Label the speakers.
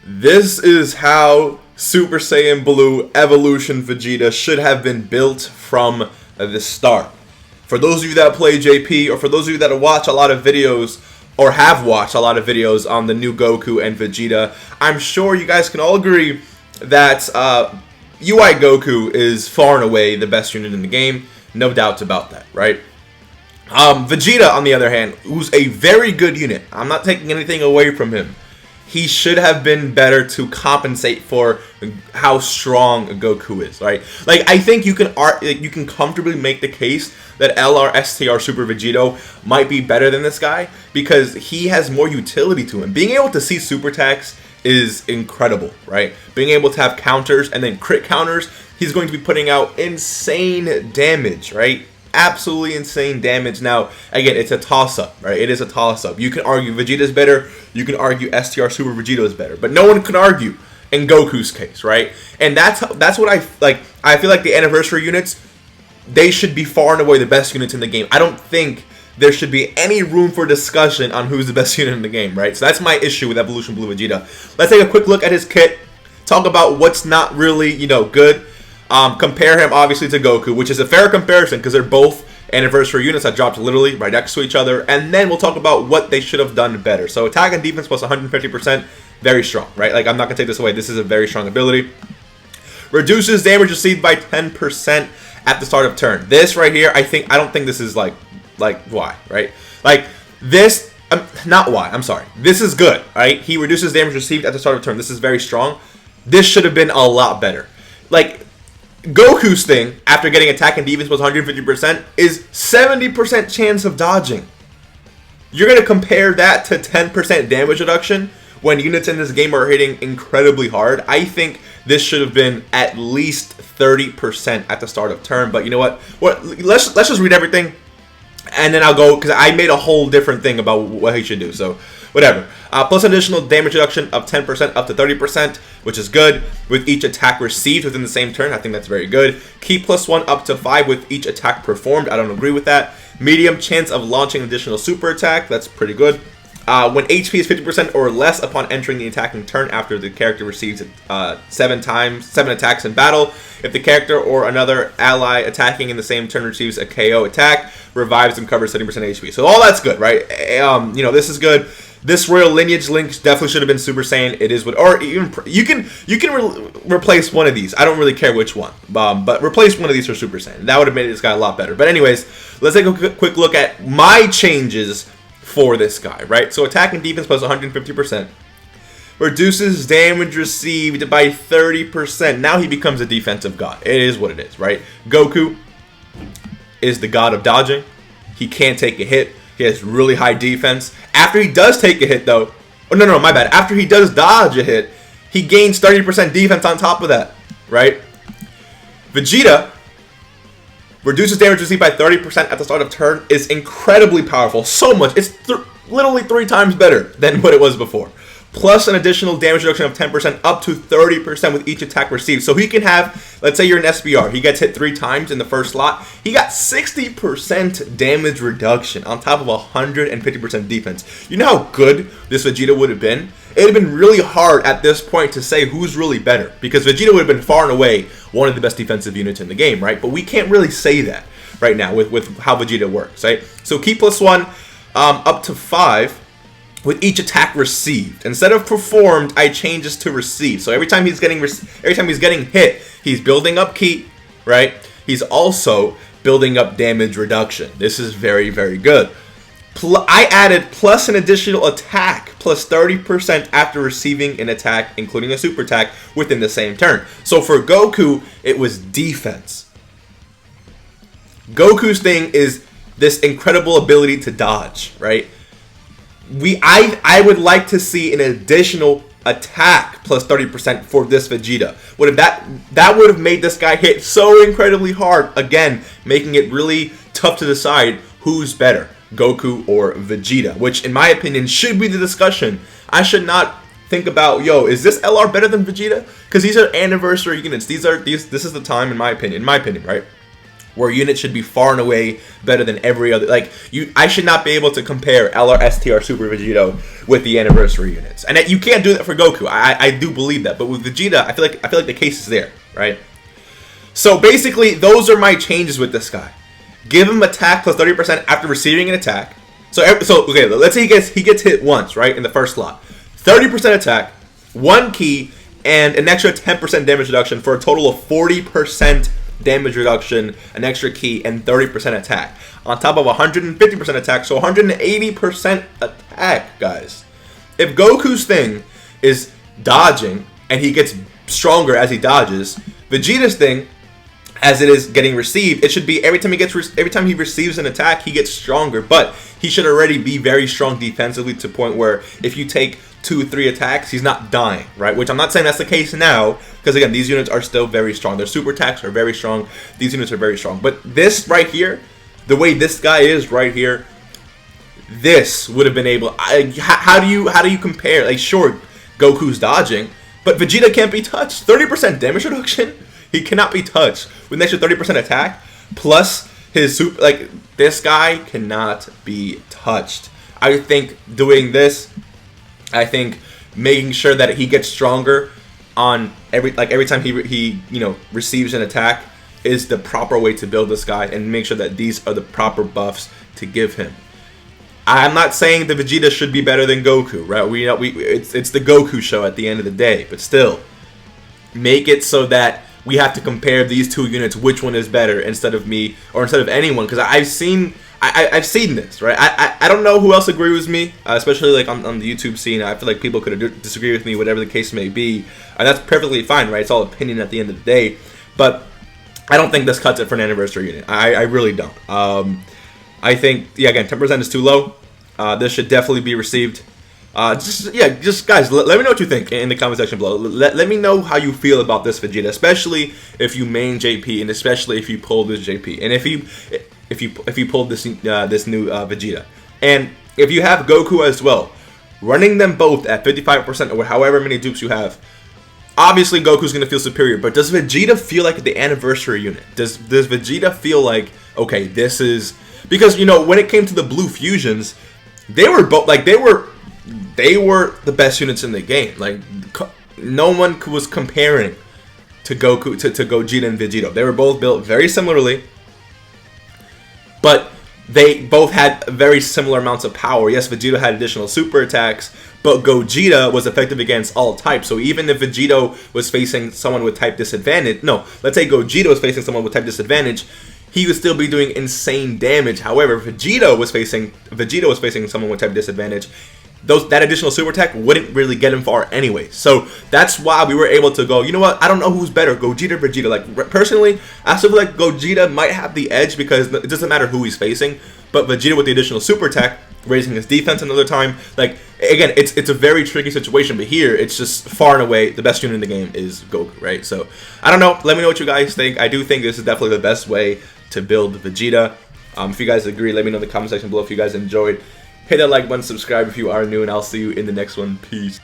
Speaker 1: This is how Super Saiyan Blue Evolution Vegeta should have been built from the start. For those of you that play JP, or for those of you that watch a lot of videos, or have watched a lot of videos on the new Goku and Vegeta, I'm sure you guys can all agree that UI Goku is far and away the best unit in the game. No doubts about that, right? Vegeta, on the other hand, who's a very good unit. I'm not taking anything away from him. He should have been better to compensate for how strong Goku is, right? Like, I think you can comfortably make the case that LR Super Vegito might be better than this guy because he has more utility to him. Being able to see super attacks is incredible, right? Being able to have counters and then crit counters, he's going to be putting out insane damage, right? Absolutely insane damage. Now, again, it's a toss-up, right? It is a toss-up. You can argue Vegeta's better. You can argue STR Super Vegito is better. But no one can argue in Goku's case, right? And that's what I like. I feel like the anniversary units, they should be far and away the best units in the game. I don't think there should be any room for discussion on who's the best unit in the game, right? So that's my issue with Evolution Blue Vegeta. Let's take a quick look at his kit. Talk about what's not really, good. Compare him, obviously, to Goku, which is a fair comparison because they're both anniversary units that dropped literally right next to each other. And then we'll talk about what they should have done better. So attack and defense plus 150%, very strong, right? Like, I'm not going to take this away. This is a very strong ability. Reduces damage received by 10% at the start of turn. This right here, I don't think this is like why, right? Like, this, not why, I'm sorry. This is good, right? He reduces damage received at the start of turn. This is very strong. This should have been a lot better. Like, Goku's thing, after getting attack and defense plus 150%, is 70% chance of dodging. You're going to compare that to 10% damage reduction when units in this game are hitting incredibly hard. I think this should have been at least 30% at the start of turn. But you know what? Let's just read everything, and then I'll go, because I made a whole different thing about what he should do. So, whatever. Plus additional damage reduction of 10% up to 30%, which is good, with each attack received within the same turn. I think that's very good. Keep +1 up to 5 with each attack performed. I don't agree with that. Medium chance of launching additional super attack. That's pretty good. When HP is 50% or less upon entering the attacking turn after the character receives 7 attacks in battle. If the character or another ally attacking in the same turn receives a KO attack, revives and covers 70% HP. So all that's good, right? This is good. This Royal Lineage link definitely should have been Super Saiyan. It is what, or even you can replace one of these. I don't really care which one, but replace one of these for Super Saiyan. That would have made this guy a lot better. But anyways, let's take a quick look at my changes for this guy, right? So attack and defense plus 150%. Reduces damage received by 30%. Now he becomes a defensive god. It is what it is, right? Goku is the god of dodging. He can't take a hit. He has really high defense. After he does take a hit, though... Oh, no, my bad. After he does dodge a hit, he gains 30% defense on top of that, right? Vegeta reduces damage received by 30% at the start of turn, is incredibly powerful. So much. It's literally 3 times better than what it was before. Plus an additional damage reduction of 10% up to 30% with each attack received. So he can have, let's say you're an SBR, he gets hit 3 times in the first slot. He got 60% damage reduction on top of 150% defense. You know how good this Vegeta would have been? It would have been really hard at this point to say who's really better, because Vegeta would have been far and away one of the best defensive units in the game, right? But we can't really say that right now with how Vegeta works, right? So keep +1 up to 5 with each attack received. Instead of performed, I change this to received. So every time he's getting hit, he's building up ki, right? He's also building up damage reduction. This is very, very good. I added plus an additional attack, plus 30% after receiving an attack, including a super attack, within the same turn. So for Goku, it was defense. Goku's thing is this incredible ability to dodge, right? I would like to see an additional attack plus 30% for this Vegeta. That would have made this guy hit so incredibly hard, again, making it really tough to decide who's better, Goku or Vegeta, which in my opinion should be the discussion. I should not think about, is this LR better than Vegeta? Because these are anniversary units. This is the time, in my opinion, right? where units should be far and away better than every other. Like, I should not be able to compare LR, STR, Super Vegito with the anniversary units, and you can't do that for Goku. I do believe that, but with Vegeta, I feel like the case is there, right? So basically, those are my changes with this guy. Give him attack plus 30% after receiving an attack. So okay, let's say he gets hit once, right, in the first slot. 30% attack, 1 key, and an extra 10% damage reduction for a total of 40% damage reduction, an extra key, and 30% attack. On top of 150% attack, so 180% attack, guys. If Goku's thing is dodging, and he gets stronger as he dodges, Vegeta's thing, as it is getting received, it should be every time he receives an attack, he gets stronger. But he should already be very strong defensively to the point where if you take 2-3 attacks, he's not dying, right? Which I'm not saying that's the case now, because again, these units are still very strong. Their super attacks are very strong. These units are very strong. But this right here, the way this guy is right here, this would have been able. How do you compare? Like, sure, Goku's dodging, but Vegeta can't be touched. 30% damage reduction. He cannot be touched with an extra 30% attack plus his super. Like, this guy cannot be touched. I think doing this, I think making sure that he gets stronger on every time he receives an attack is the proper way to build this guy, and make sure that these are the proper buffs to give him. I'm not saying the Vegeta should be better than Goku, right? It's the Goku show at the end of the day, but still, make it so that we have to compare these two units, which one is better, instead of me or instead of anyone, because I've seen this, right? I don't know who else agrees with me, especially like on the YouTube scene. I feel like people could disagree with me, whatever the case may be, and that's perfectly fine, right? It's all opinion at the end of the day, but I don't think this cuts it for an anniversary unit. I really don't. I think, yeah, again, 10% is too low. This should definitely be received. Just guys, let me know what you think in the comment section below. Let me know how you feel about this Vegeta, especially if you main JP, and especially if you pull this JP, and if you pulled this new Vegeta, and if you have Goku as well, running them both at 55% or however many dupes you have. Obviously, Goku's gonna feel superior, but does Vegeta feel like the anniversary unit? Does Vegeta feel like, okay, this is, because when it came to the blue fusions, they were both like they were the best units in the game. Like, no one was comparing to Goku to Gogeta and Vegeta. They were both built very similarly, but they both had very similar amounts of power. Yes, Vegeta had additional super attacks, but Gogeta was effective against all types. So even if Vegeta was facing someone with type disadvantage, let's say Gogeta was facing someone with type disadvantage, he would still be doing insane damage. However, Vegeta was facing someone with type disadvantage, that additional super attack wouldn't really get him far anyway. So that's why we were able to go, you know what, I don't know who's better, Gogeta or Vegeta. Like, personally, I still feel like Gogeta might have the edge because it doesn't matter who he's facing, but Vegeta with the additional super attack, raising his defense another time, like, again, it's a very tricky situation, but here, it's just far and away, the best unit in the game is Goku, right? So, I don't know, let me know what you guys think. I do think this is definitely the best way to build Vegeta. If you guys agree, let me know in the comment section below if you guys enjoyed. Hit that like button, subscribe if you are new, and I'll see you in the next one. Peace.